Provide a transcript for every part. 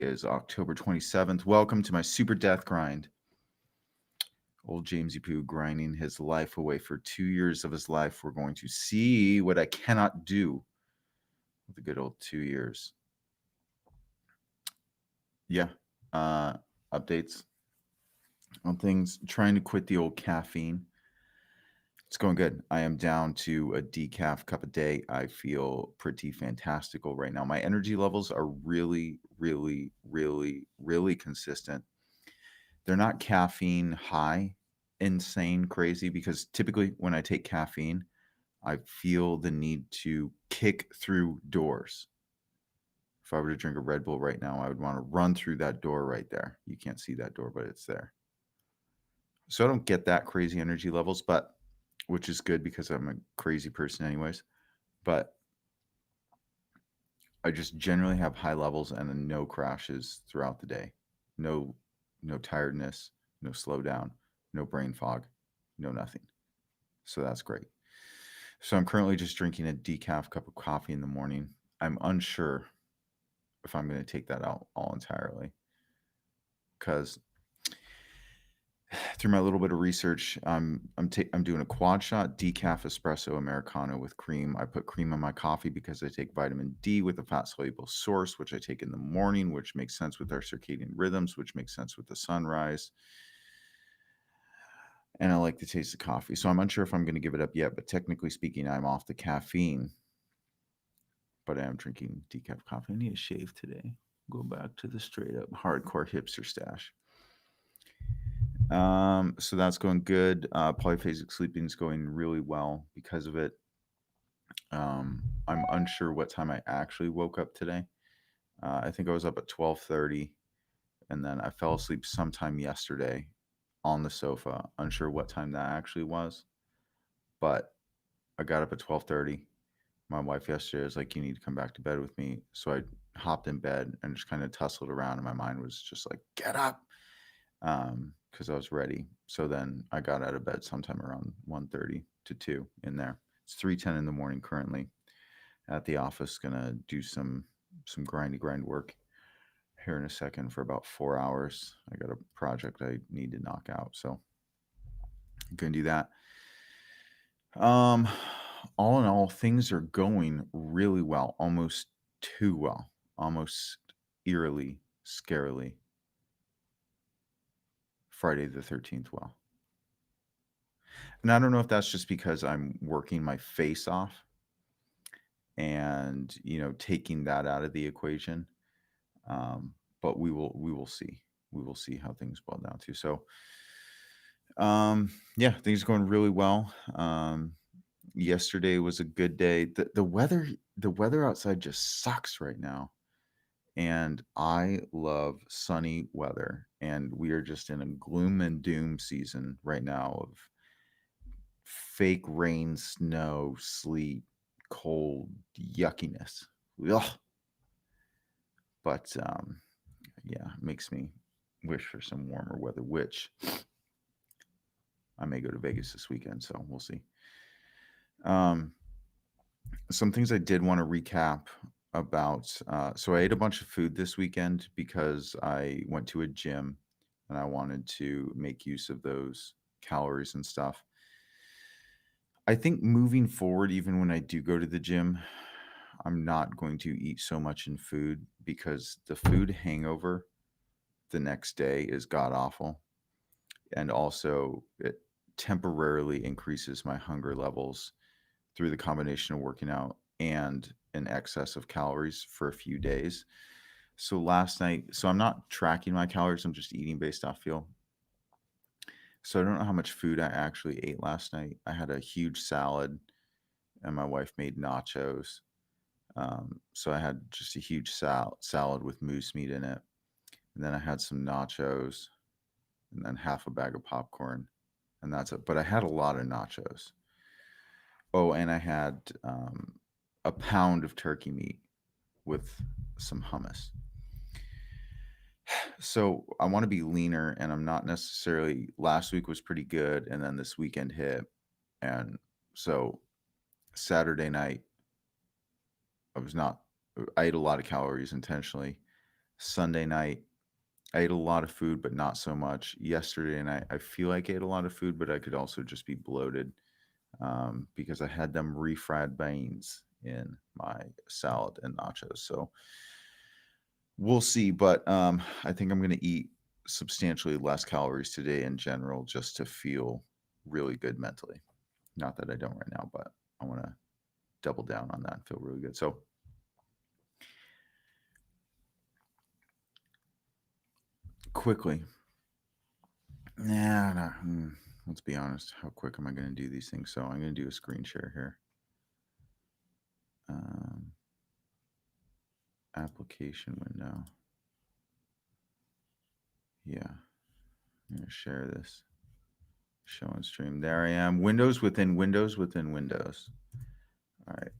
Is October 27th. Welcome to my super death grind. Old Jamesy Poo grinding his life away for 2 years of his life. We're going to see what I cannot do with the good old 2 years. Yeah. Updates on things. Trying to quit the old caffeine. It's going good. I am down to a decaf cup a day. I feel pretty fantastical right now. My energy levels are really, really, really, really consistent. They're not caffeine high, insane, crazy, because typically when I take caffeine, I feel the need to kick through doors. If I were to drink a Red Bull right now, I would want to run through that door right there. You can't see that door, but it's there. So I don't get that crazy energy levels, but which is good because I'm a crazy person anyways. But I just generally have high levels and no crashes throughout the day. No no tiredness, no slowdown, no brain fog, no nothing. So that's great. So I'm currently just drinking a decaf cup of coffee in the morning. I'm unsure if I'm going to take that out all entirely because through my little bit of research, I'm doing a quad shot decaf espresso americano with cream. I put cream in my coffee because I take vitamin D with a fat soluble source, which I take in the morning, which makes sense with our circadian rhythms, which makes sense with the sunrise. And I like the taste of coffee. So I'm unsure if I'm going to give it up yet, but technically speaking, I'm off the caffeine. But I am drinking decaf coffee. I need a shave today. Go back to the straight up hardcore hipster stash. So that's going good. Polyphasic sleeping is going really well because of it. I'm unsure what time I actually woke up today. I think I was up at 12:30, and then I fell asleep sometime yesterday on the sofa. Unsure what time that actually was, but I got up at 12:30. My wife yesterday was like, "You need to come back to bed with me." So I hopped in bed and just kind of tussled around, and my mind was just like, "Get up," because I was ready. So then I got out of bed sometime around 1:30 to 2 in there. It's 3:10 in the morning currently at the office. Gonna do some grind work here in a second for about 4 hours. I got a project I need to knock out, so I'm gonna do that. Um, all in all, things are going really well, almost too well, almost eerily, scarily. Friday the 13th well. And I don't know if that's just because I'm working my face off and, taking that out of the equation. But we will see. We will see how things boil down to. So, yeah, things are going really well. Yesterday was a good day. The weather outside just sucks right now. And I love sunny weather. And we are just in a gloom and doom season right now of fake rain, snow, sleet, cold, yuckiness. Ugh. But yeah, it makes me wish for some warmer weather, which I may go to Vegas this weekend, so we'll see. Um, some things I did want to recap about. So I ate a bunch of food this weekend because I went to a gym and I wanted to make use of those calories and stuff. I think moving forward, even when I do go to the gym, I'm not going to eat so much in food because the food hangover the next day is god awful. And also, it temporarily increases my hunger levels through the combination of working out and an excess of calories for a few days. So last night, so I'm not tracking my calories, I'm just eating based off feel. So I don't know how much food I actually ate last night. I had a huge salad and my wife made nachos. So I had just a huge salad with moose meat in it. And then I had some nachos and then half a bag of popcorn. And that's it. But I had a lot of nachos. Oh, and I had a pound of turkey meat with some hummus. So I want to be leaner, and I'm not necessarily. Last week was pretty good, and then this weekend hit, and so Saturday night I was not. I ate a lot of calories intentionally. Sunday night, I ate a lot of food, but not so much. Yesterday night, I feel like I ate a lot of food, but I could also just be bloated because I had them refried beans in my salad and nachos. So we'll see. But I think I'm going to eat substantially less calories today in general just to feel really good mentally. Not that I don't right now, but I want to double down on that and feel really good. So quickly, let's be honest. How quick am I going to do these things? So I'm going to do a screen share here. Um, Application window. Yeah, I'm going to share this. Show and stream. There I am. Windows within Windows within Windows. All right.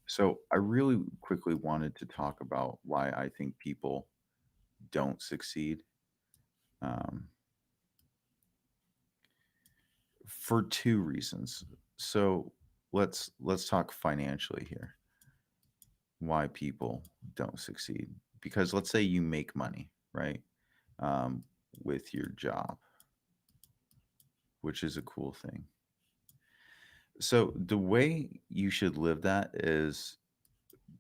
So I really quickly wanted to talk about why I think people don't succeed. Um, for two reasons. So let's talk financially here. Why people don't succeed? Because let's say you make money, right? Um, with your job, which is a cool thing. So the way you should live that is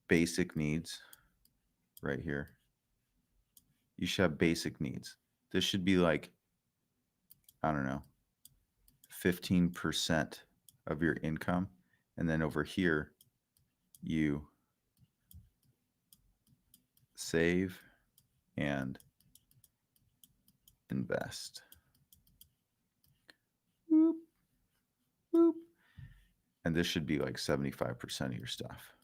basic needs right here. You should have basic needs. This should be like, I don't know, 15% of your income. And then over here, you save and invest. Boop, boop. And this should be like 75% of your stuff.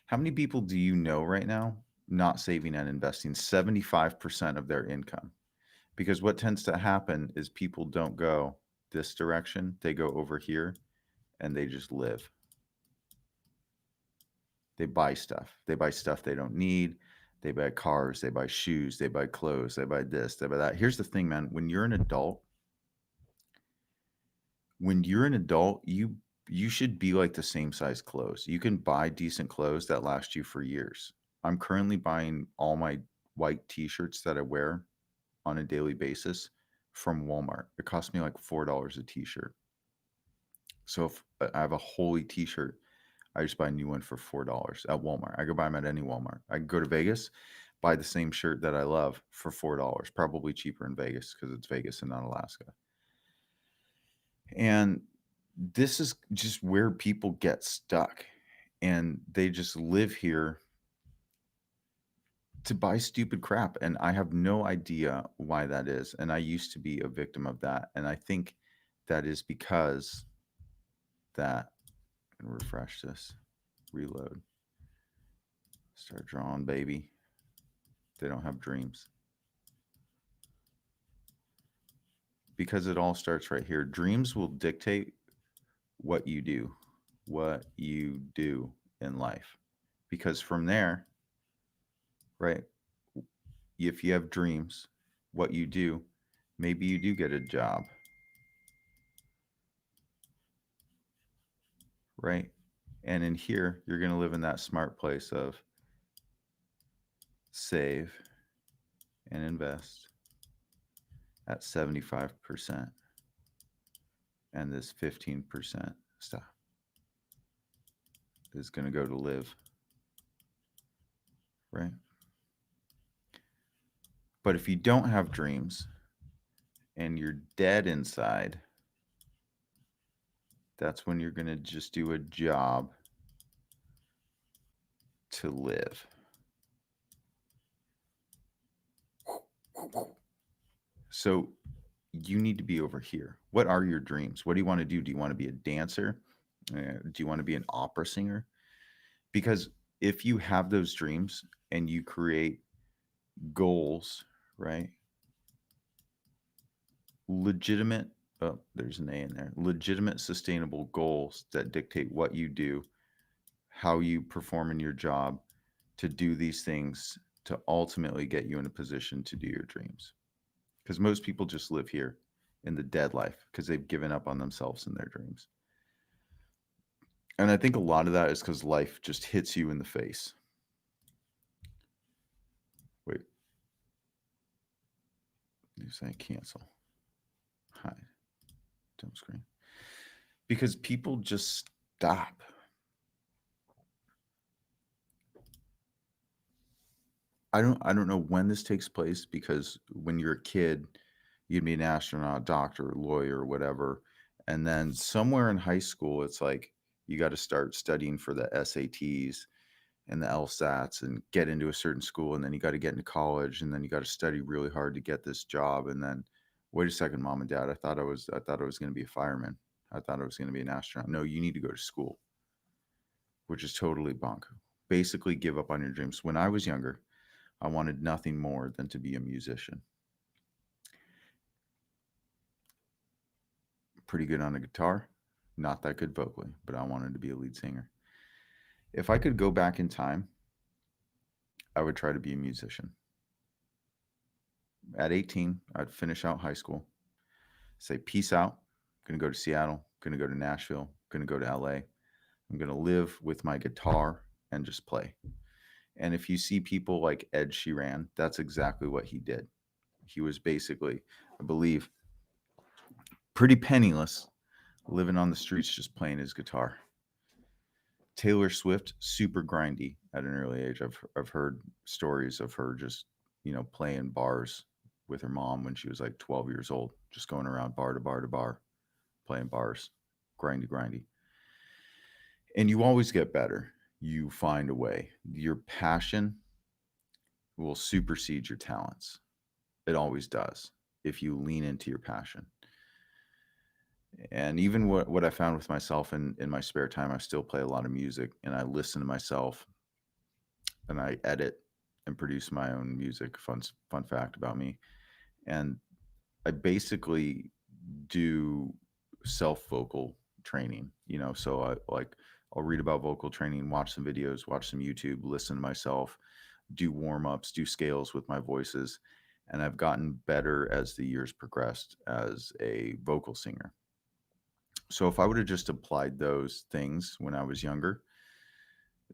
How many people do you know right now not saving and investing 75% of their income? Because what tends to happen is people don't go this direction, they go over here and they just live. They buy stuff. They buy stuff they don't need. They buy cars, they buy shoes, they buy clothes, they buy this, they buy that. Here's the thing, man. When you're an adult, you should be like the same size clothes. You can buy decent clothes that last you for years. I'm currently buying all my white t-shirts that I wear on a daily basis from Walmart. It costs me like $4 a t-shirt. So if I have a holy t-shirt, I just buy a new one for $4 at Walmart. I go buy them at any Walmart. I go to Vegas, buy the same shirt that I love for $4, probably cheaper in Vegas because it's Vegas and not Alaska. And this is just where people get stuck and they just live here to buy stupid crap. And I have no idea why that is. And I used to be a victim of that. And I think that is because that, and refresh this, reload, start drawing, baby. They don't have dreams. Because it all starts right here. Dreams will dictate what you do, in life. Because from there, right, if you have dreams, what you do, maybe you do get a job, right? And in here, you're going to live in that smart place of save and invest at 75%. And this 15% stuff is going to go to live, right? But if you don't have dreams and you're dead inside, that's when you're going to just do a job to live. So you need to be over here. What are your dreams? What do you want to do? Do you want to be a dancer? Do you want to be an opera singer? Because if you have those dreams and you create goals, right? Legitimate, oh, there's an A in there, legitimate, sustainable goals that dictate what you do, how you perform in your job to do these things to ultimately get you in a position to do your dreams. Because most people just live here in the dead life because they've given up on themselves and their dreams. And I think a lot of that is because life just hits you in the face. Wait, you say cancel. Hide. Don't screen. Because people just stop. I don't know when this takes place because when you're a kid, you'd be an astronaut, doctor, lawyer, whatever. And then somewhere in high school, it's like you got to start studying for the SATs and the LSATs and get into a certain school. And then you got to get into college and then you got to study really hard to get this job. And then, wait a second, mom and dad, I thought I was going to be a fireman. I thought I was going to be an astronaut. No, you need to go to school, which is totally bunk. Basically, give up on your dreams. When I was younger, I wanted nothing more than to be a musician. Pretty good on the guitar, not that good vocally, but I wanted to be a lead singer. If I could go back in time, I would try to be a musician. At 18, I'd finish out high school, say, peace out. I'm going to go to Seattle, going to go to Nashville, going to go to LA. I'm going to live with my guitar and just play. And if you see people like Ed Sheeran, that's exactly what he did. He was basically, I believe, pretty penniless, living on the streets, just playing his guitar. Taylor Swift, super grindy at an early age. I've heard stories of her just, playing bars with her mom when she was like 12 years old, just going around bar to bar to bar, playing bars, grindy, grindy. And you always get better. You find a way. Your passion will supersede your talents. It always does if you lean into your passion. And even what I found with myself in my spare time, I still play a lot of music and I listen to myself and I edit and produce my own music. Fun fact about me. And I basically do self vocal training, so I'll read about vocal training, watch some videos, watch some YouTube, listen to myself, do warm ups, do scales with my voices. And I've gotten better as the years progressed as a vocal singer. So if I would have just applied those things when I was younger,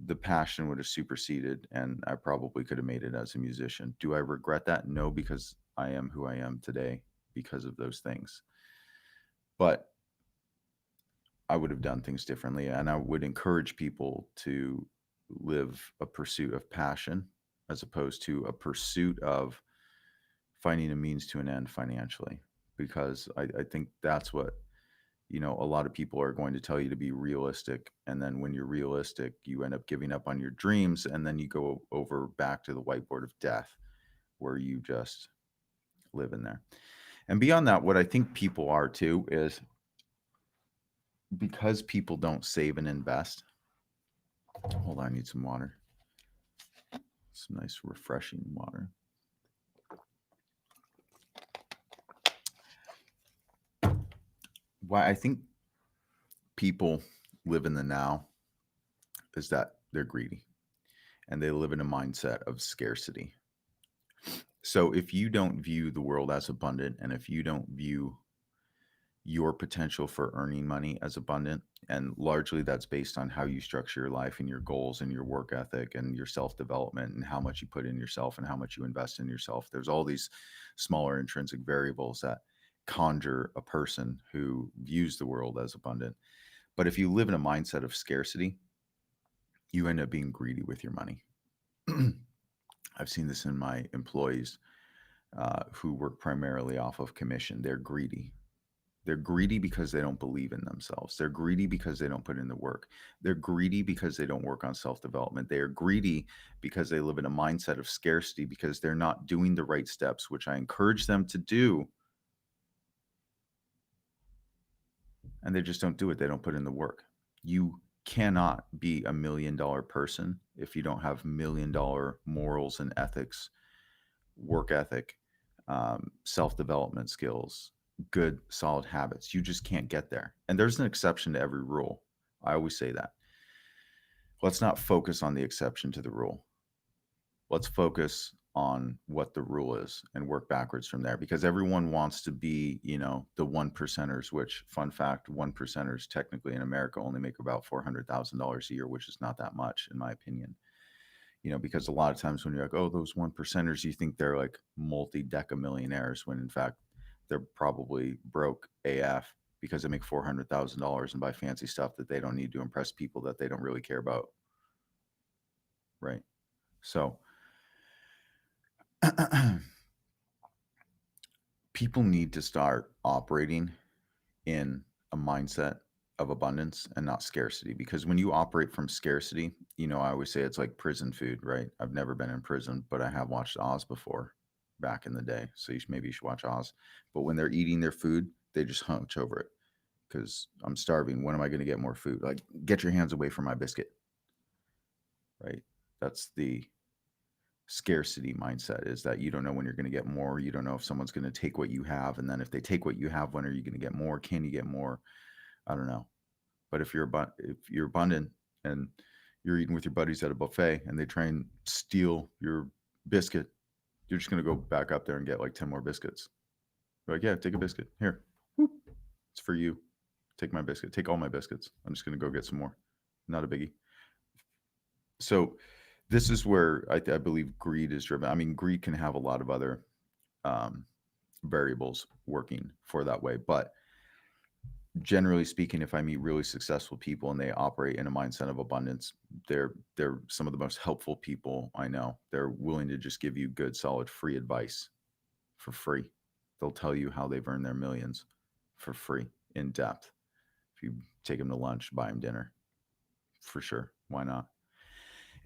the passion would have superseded and I probably could have made it as a musician. Do I regret that? No, because I am who I am today because of those things. But I would have done things differently and I would encourage people to live a pursuit of passion as opposed to a pursuit of finding a means to an end financially. Because I think that's what a lot of people are going to tell you to be realistic. And then when you're realistic, you end up giving up on your dreams. And then you go over back to the whiteboard of death where you just live in there. And beyond that, what I think people are too is because people don't save and invest. Hold on, I need some water. Some nice, refreshing water. Why I think people live in the now is that they're greedy and they live in a mindset of scarcity. So if you don't view the world as abundant and if you don't view your potential for earning money as abundant, and largely that's based on how you structure your life and your goals and your work ethic and your self-development and how much you put in yourself and how much you invest in yourself. There's all these smaller intrinsic variables that conjure a person who views the world as abundant. But if you live in a mindset of scarcity, you end up being greedy with your money. I've seen this in my employees who work primarily off of commission. They're greedy. They're greedy because they don't believe in themselves. They're greedy because they don't put in the work. They're greedy because they don't work on self development. They are greedy because they live in a mindset of scarcity because they're not doing the right steps, which I encourage them to do. And they just don't do it. They don't put in the work. You cannot be $1 million person if you don't have $1 million morals and ethics, work ethic, self development skills, good, solid habits. You just can't get there. And there's an exception to every rule. I always say that. Let's not focus on the exception to the rule. Let's focus on what the rule is and work backwards from there because everyone wants to be, the one percenters, which fun fact, one percenters technically in America only make about $400,000 a year, which is not that much in my opinion. because a lot of times when you're like, oh, those one percenters, you think they're like multi-deca millionaires when in fact they're probably broke AF because they make $400,000 and buy fancy stuff that they don't need to impress people that they don't really care about. Right. So people need to start operating in a mindset of abundance and not scarcity, because when you operate from scarcity, I always say it's like prison food, right? I've never been in prison, but I have watched Oz before back in the day. So maybe you should watch Oz. But when they're eating their food, they just hunch over it because I'm starving. When am I going to get more food? Like, get your hands away from my biscuit, right? That's the scarcity mindset, is that you don't know when you're going to get more. You don't know if someone's going to take what you have. And then if they take what you have, when are you going to get more? Can you get more? I don't know. But if you're abundant and you're eating with your buddies at a buffet and they try and steal your biscuit, you're just going to go back up there and get like 10 more biscuits. You're like, yeah, take a biscuit. Here. Whoop. It's for you. Take my biscuit. Take all my biscuits. I'm just going to go get some more. Not a biggie. So this is where I believe greed is driven. I mean, greed can have a lot of other variables working for that way. But generally speaking, if I meet really successful people and they operate in a mindset of abundance, they're some of the most helpful people I know. They're willing to just give you good, solid, free advice for free. They'll tell you how they've earned their millions for free, in depth. If you take them to lunch, buy them dinner, for sure. Why not?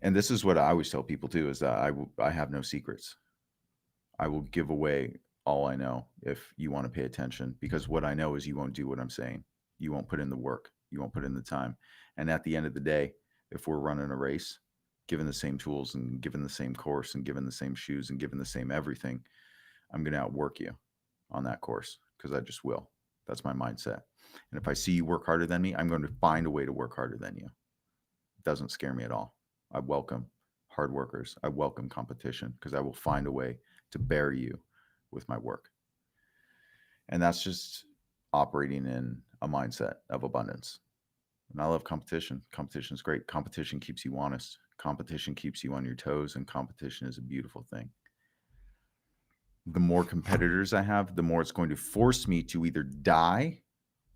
And this is what I always tell people too, is that I have no secrets. I will give away all I know if you want to pay attention, because what I know is you won't do what I'm saying. You won't put in the work. You won't put in the time. And at the end of the day, if we're running a race, given the same tools and given the same course and given the same shoes and given the same everything, I'm going to outwork you on that course, because I just will. That's my mindset. And if I see you work harder than me, I'm going to find a way to work harder than you. It doesn't scare me at all. I welcome hard workers. I welcome competition, because I will find a way to bury you with my work. And that's just operating in a mindset of abundance. And I love competition. Competition is great. Competition keeps you honest. Competition keeps you on your toes, and competition is a beautiful thing. The more competitors I have, the more it's going to force me to either die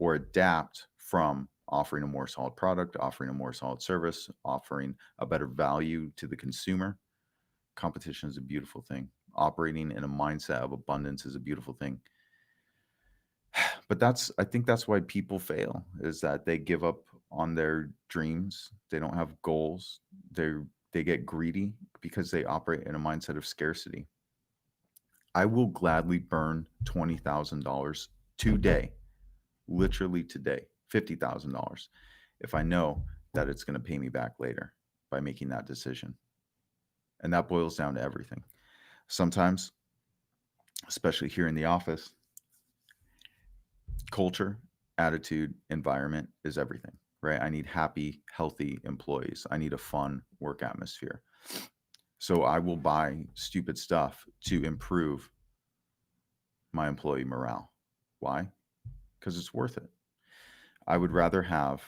or adapt from offering a more solid product, offering a more solid service, offering a better value to the consumer. Competition is a beautiful thing. Operating in a mindset of abundance is a beautiful thing. But I think that's why people fail, is that they give up on their dreams. They don't have goals. They get greedy because they operate in a mindset of scarcity. I will gladly burn $20,000 today, literally today, $50,000, if I know that it's going to pay me back later by making that decision. And that boils down to everything. Sometimes, especially here in the office, culture, attitude, environment is everything, right? I need happy, healthy employees. I need a fun work atmosphere. So I will buy stupid stuff to improve my employee morale. Why? Because it's worth it. I would rather have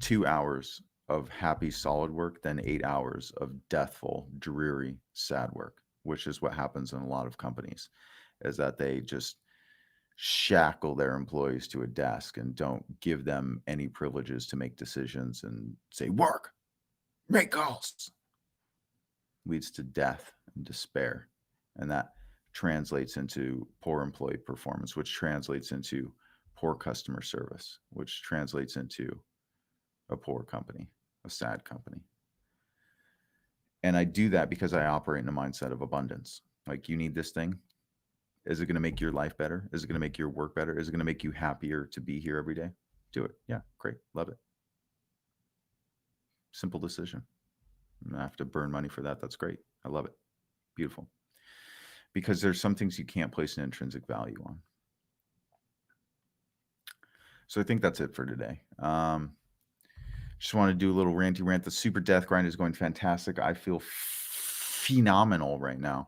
2 hours of happy, solid work than 8 hours of deathful, dreary, sad work, which is what happens in a lot of companies, is that they just shackle their employees to a desk and don't give them any privileges to make decisions and say, work, make calls. Leads to death and despair. And that translates into poor employee performance, which translates into poor customer service, which translates into a poor company, a sad company. And I do that because I operate in a mindset of abundance. Like, you need this thing. Is it going to make your life better? Is it going to make your work better? Is it going to make you happier to be here every day? Do it. Yeah, great. Love it. Simple decision. I have to burn money for that. That's great. I love it. Beautiful. Because there's some things you can't place an intrinsic value on. So I think that's it for today. Just want to do a little ranty rant. The super death grind is going fantastic. I feel phenomenal right now.